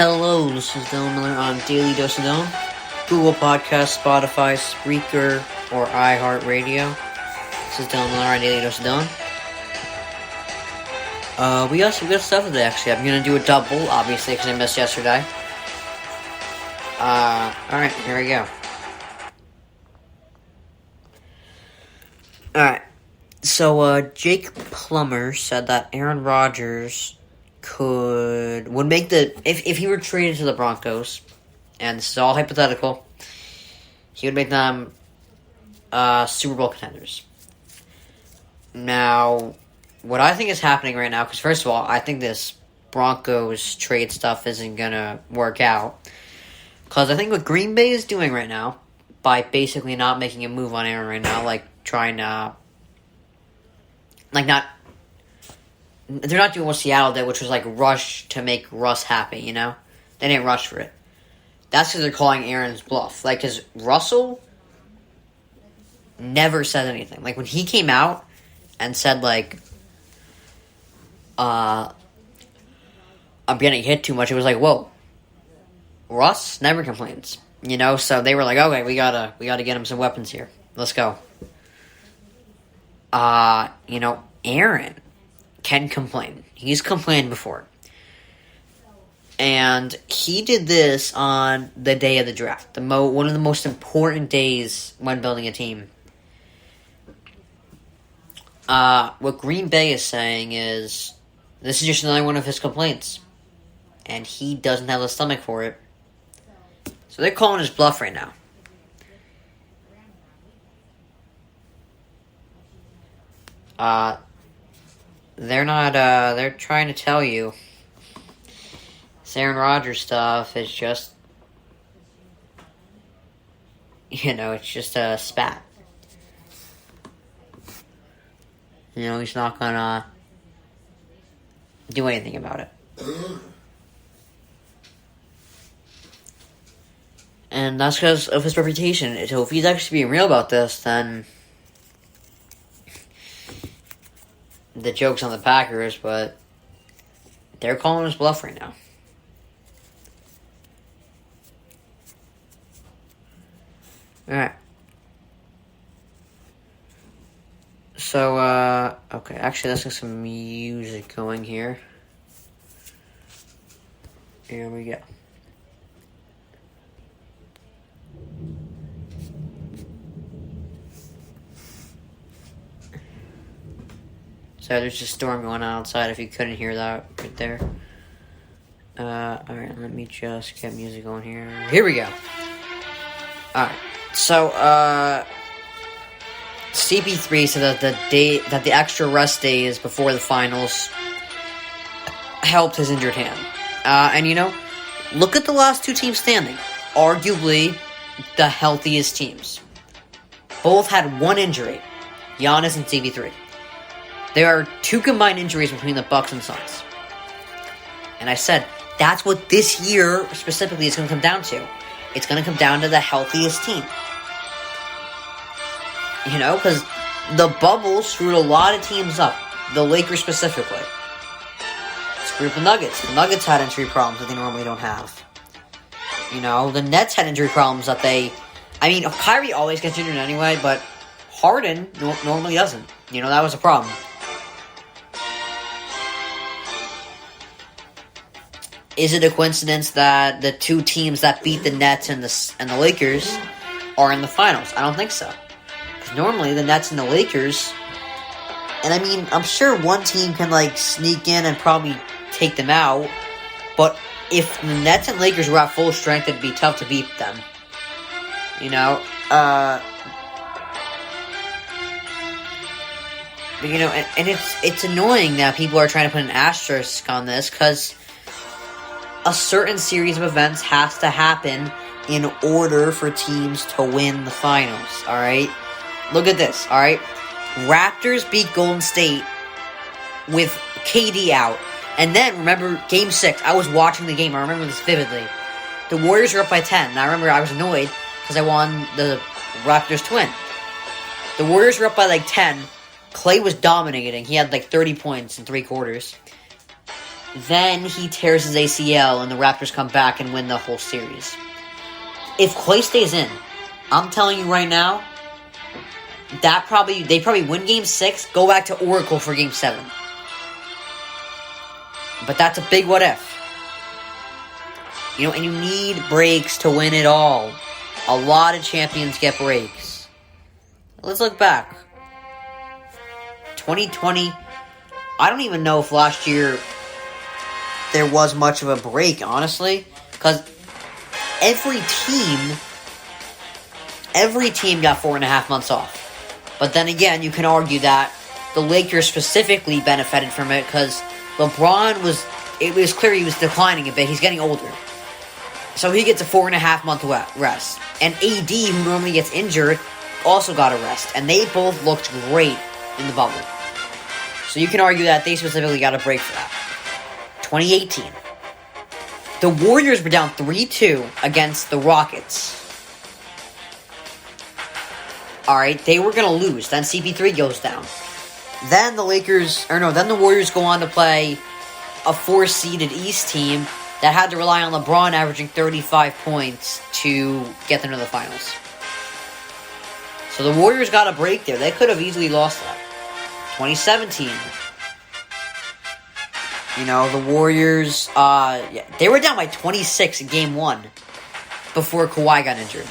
Hello, this is Dylan Miller on Daily Dose of Dylan, Google Podcast, Spotify, Spreaker, or iHeartRadio. This is Dylan Miller on Daily Dose of Dylan. We got some good stuff today, actually. I'm going to do a double, obviously, because I missed yesterday. Alright, here we go. Alright, so, Jake Plummer said that Aaron Rodgers would make if he were traded to the Broncos, and this is all hypothetical, he would make them Super Bowl contenders. Now, what I think is happening right now, because first of all, I think this Broncos trade stuff isn't gonna work out, because I think what Green Bay is doing right now, by basically not making a move on Aaron right now, they're not doing what Seattle did, which was rush to make Russ happy, you know? They didn't rush for it. That's because they're calling Aaron's bluff. Because Russell never said anything. When he came out and said, I'm getting hit too much, it was whoa. Russ never complains, you know? So they were okay, we gotta get him some weapons here. Let's go. Aaron can complain. He's complained before. And he did this on the day of the draft. One of the most important days when building a team. What Green Bay is saying is, this is just another one of his complaints. And he doesn't have the stomach for it. So they're calling his bluff right now. They're not, they're trying to tell you this Aaron Rodgers stuff is just, it's just a spat. He's not gonna do anything about it. And that's because of his reputation. So if he's actually being real about this, then the joke's on the Packers, but they're calling his bluff right now. Alright. So, okay, actually, let's get some music going here. Here we go. So there's a storm going on outside, if you couldn't hear that right there. Alright, let me just get music going here. Here we go. Alright, so, CP3 said that the extra rest days before the finals helped his injured hand. And look at the last two teams standing. Arguably the healthiest teams. Both had one injury. Giannis and CP3. There are two combined injuries between the Bucks and Suns. And I said, that's what this year specifically is going to come down to. It's going to come down to the healthiest team. Because the bubble screwed a lot of teams up. The Lakers specifically. Screwed the Nuggets. The Nuggets had injury problems that they normally don't have. The Nets had injury problems that Kyrie always gets injured anyway, but Harden normally doesn't. That was a problem. Is it a coincidence that the two teams that beat the Nets and the Lakers are in the finals? I don't think so. Because normally the Nets and the Lakers, and I'm sure one team can sneak in and probably take them out, but if the Nets and Lakers were at full strength, it'd be tough to beat them. But, and it's annoying that people are trying to put an asterisk on this, because a certain series of events has to happen in order for teams to win the finals, alright? Look at this, alright? Raptors beat Golden State with KD out. And then, remember, Game 6, I was watching the game, I remember this vividly. The Warriors were up by 10, and I remember I was annoyed because I won the Raptors to win. The Warriors were up by 10, Clay was dominating. He had 30 points in 3 quarters. Then he tears his ACL, and the Raptors come back and win the whole series. If Klay stays in, I'm telling you right now, they probably win Game 6, go back to Oracle for Game 7. But that's a big what if. And you need breaks to win it all. A lot of champions get breaks. Let's look back. 2020, I don't even know if last year there was much of a break, honestly. Because every team got 4.5 months off. But then again, you can argue that the Lakers specifically benefited from it because LeBron it was clear he was declining a bit. He's getting older. So he gets a 4.5 month rest. And AD, who normally gets injured, also got a rest. And they both looked great in the bubble. So you can argue that they specifically got a break for that. 2018. The Warriors were down 3-2 against the Rockets. Alright, they were going to lose. Then CP3 goes down. Then the Warriors go on to play a 4-seeded East team that had to rely on LeBron averaging 35 points to get them to the finals. So the Warriors got a break there. They could have easily lost that. 2017. The Warriors, they were down by 26 in Game 1 before Kawhi got injured.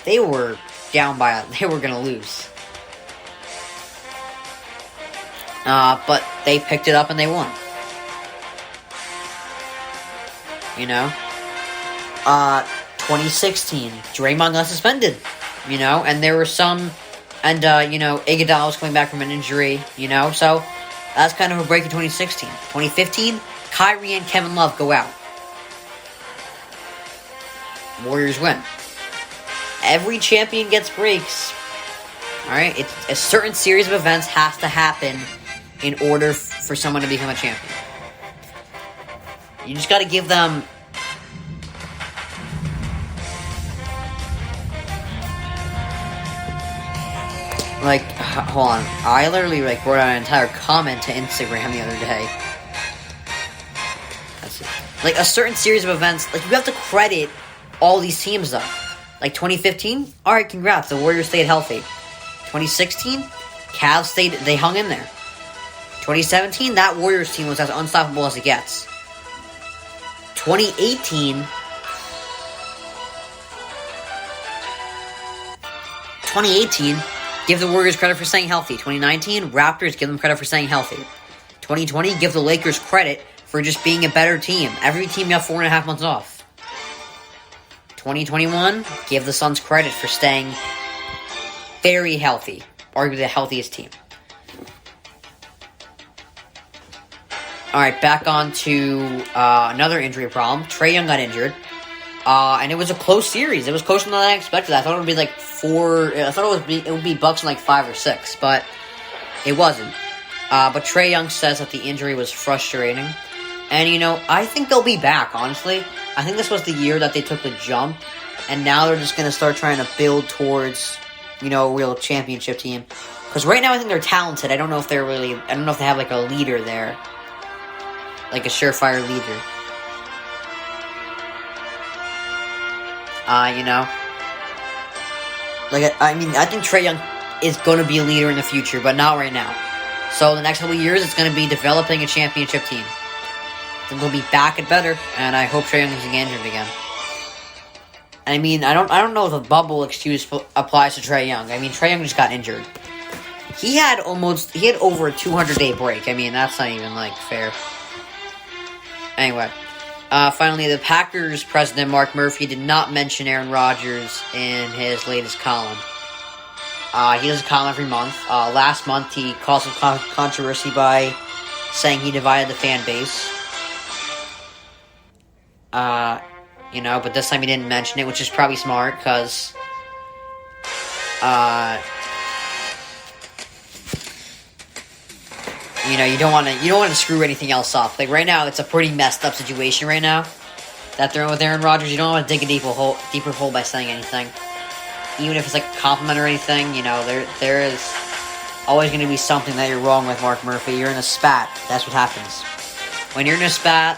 They were down by, they were going to lose. But they picked it up and they won. 2016, Draymond got suspended, and there were some, and, Iguodala was coming back from an injury, so that's kind of a break in 2016. 2015, Kyrie and Kevin Love go out. Warriors win. Every champion gets breaks. Alright, a certain series of events has to happen in order for someone to become a champion. You just gotta give them hold on. I literally wrote out an entire comment to Instagram the other day. That's it. A certain series of events, you have to credit all these teams though. 2015, alright, congrats, the Warriors stayed healthy. 2016, Cavs they hung in there. 2017, that Warriors team was as unstoppable as it gets. 2018, give the Warriors credit for staying healthy. 2019, Raptors, give them credit for staying healthy. 2020, give the Lakers credit for just being a better team. Every team got 4.5 months off. 2021, give the Suns credit for staying very healthy. Arguably the healthiest team. Alright, back on to another injury problem. Trae Young got injured. And it was a close series. It was closer than I expected. I thought it would be 4. I thought it would be Bucks in 5 or 6, but it wasn't. But Trae Young says that the injury was frustrating. And I think they'll be back, honestly. I think this was the year that they took the jump, and now they're just gonna start trying to build towards, a real championship team. Because right now I think they're talented. I don't know if they have a leader there. A surefire leader. I think Trae Young is going to be a leader in the future, but not right now. So the next couple of years, it's going to be developing a championship team. Then they'll be back and better, and I hope Trae Young isn't injured again. I don't know if the bubble excuse applies to Trae Young. Trae Young just got injured. He had over a 200-day break. That's not even, fair. Anyway. Finally, the Packers president, Mark Murphy, did not mention Aaron Rodgers in his latest column. He does a column every month. Last month, he caused some controversy by saying he divided the fan base. But this time he didn't mention it, which is probably smart, because, you don't want to screw anything else up. Right now, it's a pretty messed up situation right now that they're in with Aaron Rodgers. You don't want to dig a deeper hole by saying anything. Even if it's a compliment or anything, there is always going to be something that you're wrong with, Mark Murphy. You're in a spat. That's what happens. when you're in a spat,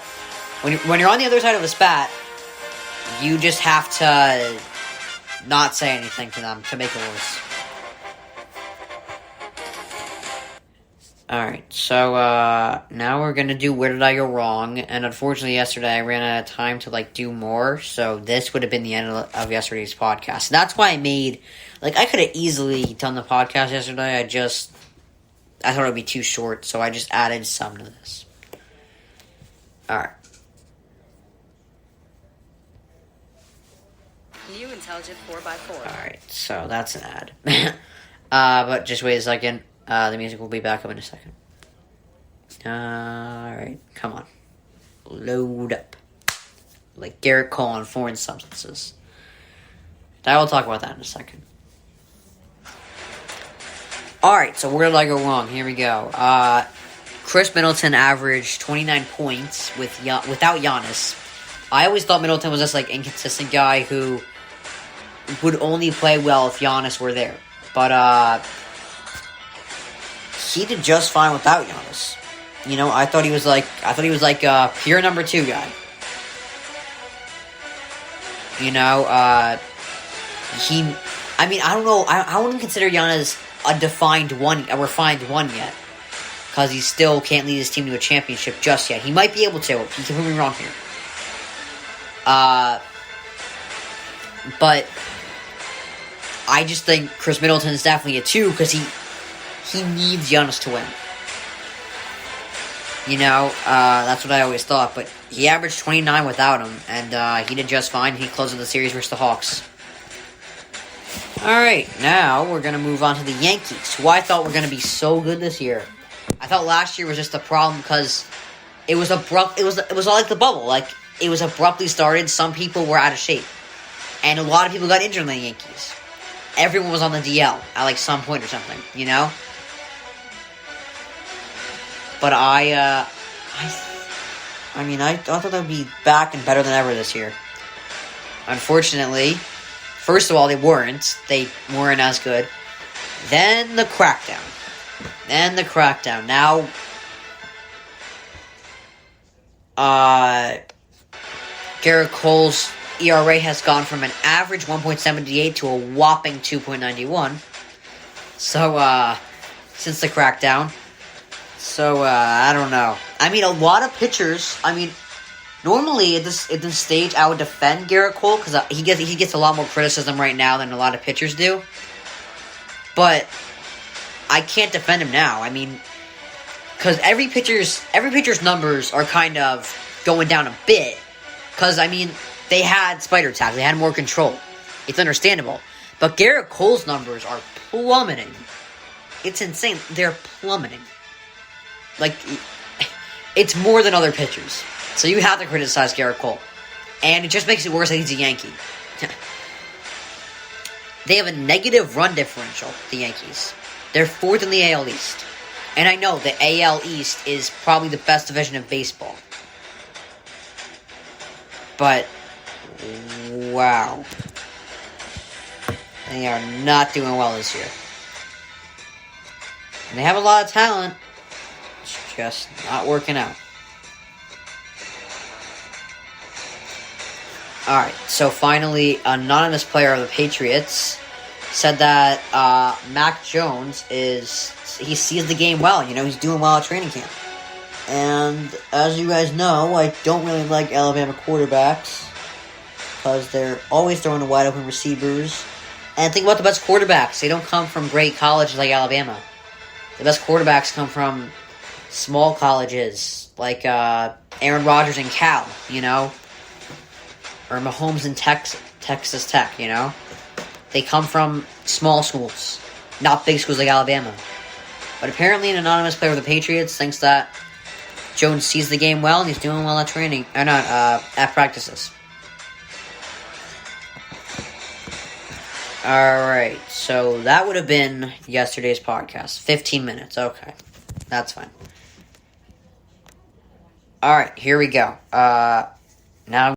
when you're on the other side of a spat, you just have to not say anything to them to make it worse. Alright, so now we're gonna do Where Did I Go Wrong? And unfortunately yesterday I ran out of time to do more, so this would have been the end of yesterday's podcast. That's why I made, I could have easily done the podcast yesterday, I thought it would be too short, so I just added some to this. Alright. New intelligent 4x4. Alright, so that's an ad. But just wait a second. The music will be back up in a second. Alright, come on. Load up. Like Garrett Cole on foreign substances. I will talk about that in a second. Alright, so where did I go wrong? Here we go. Chris Middleton averaged 29 points without Giannis. I always thought Middleton was this inconsistent guy who would only play well if Giannis were there. But he did just fine without Giannis. I thought he was a pure number 2 guy. I don't know. I wouldn't consider Giannis a refined one yet, because he still can't lead his team to a championship just yet. He might be able to. He can prove me wrong here. But I just think Chris Middleton is definitely a 2 because he needs Giannis to win. That's what I always thought. But he averaged 29 without him, and he did just fine. He closed the series versus the Hawks. Alright, now we're going to move on to the Yankees, who I thought were going to be so good this year. I thought last year was just a problem because it was abrupt. It was all like the bubble. It was abruptly started. Some people were out of shape. And a lot of people got injured in the Yankees. Everyone was on the DL at some point or something, But I thought they'd be back and better than ever this year. Unfortunately, first of all, they weren't. They weren't as good. Then the crackdown. Now, Garrett Cole's ERA has gone from an average 1.78 to a whopping 2.91. So, since the crackdown. So, I don't know. A lot of pitchers, normally at this stage, I would defend Garrett Cole, because he gets a lot more criticism right now than a lot of pitchers do. But I can't defend him now. Because every pitcher's numbers are kind of going down a bit. Because, they had spider tag. They had more control. It's understandable. But Garrett Cole's numbers are plummeting. It's insane. They're plummeting. It's more than other pitchers. So you have to criticize Garrett Cole. And it just makes it worse that he's a Yankee. They have a negative run differential, the Yankees. They're 4th in the AL East. And I know the AL East is probably the best division of baseball. But, wow. They are not doing well this year. And they have a lot of talent. It's just not working out. Alright, so finally, anonymous player of the Patriots said that Mac Jones he sees the game well. He's doing well at training camp. And as you guys know, I don't really like Alabama quarterbacks because they're always throwing to wide open receivers. And think about the best quarterbacks. They don't come from great colleges like Alabama. The best quarterbacks come from small colleges like Aaron Rodgers and Cal, or Mahomes and Texas Tech, They come from small schools, not big schools like Alabama. But apparently an anonymous player of the Patriots thinks that Jones sees the game well and he's doing well at training, or not, at practices. Alright, so that would have been yesterday's podcast. 15 minutes, okay. That's fine. Alright, here we go. Now